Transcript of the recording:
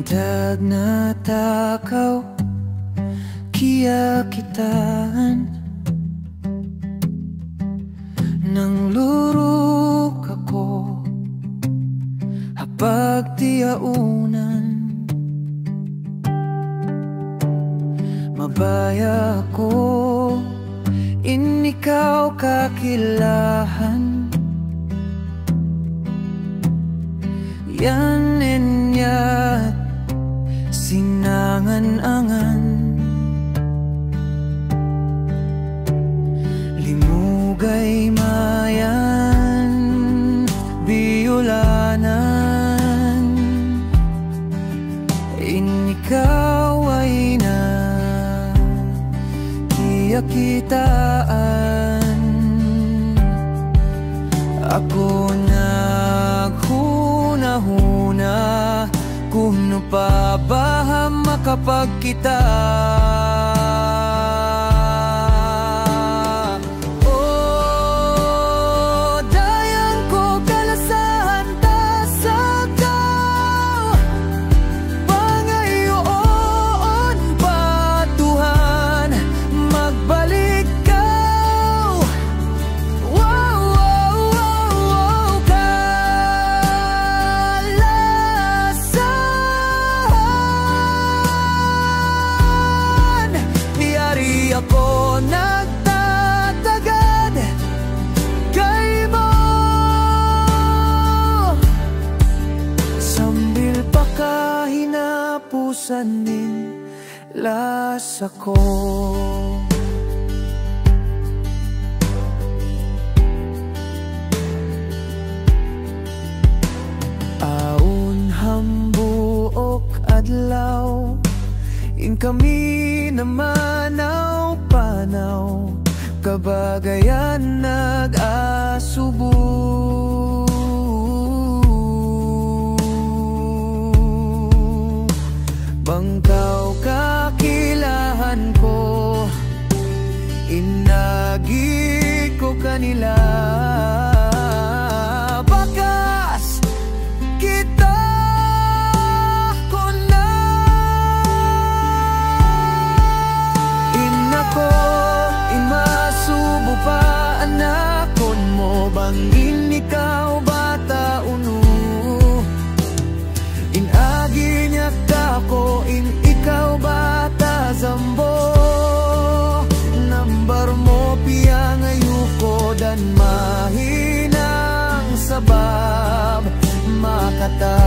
Intag na takaw kiya kitaan nang lurok ako hapag tiyaunan. Mabaya ko inikaw kakilahan yan inyat sinangan-angan limugay mayan biulanan inikaw ay na kitaan ako naghuna-huna kuno pa ba makapagkita. Oh, dayang ko kalasahan ta sa kao pangayoon patuhan magbalik ka. Wow, wow, wow, wow, kalasahan yari ako nagtatagad kay mo sambil pa kahinapusan din lasa ko. Aun hambuok adlaw in kami namanaw panaw kabagayan nag-asubo. Bangkaw kakilahan ko inagi ko kanila bakas kita ko na inako imasubo pa anakon mo bangin ikaw bata uno inagi niya ko in ikaw bata zambo nambar mo piyang ayuko dan mahinang sabab makata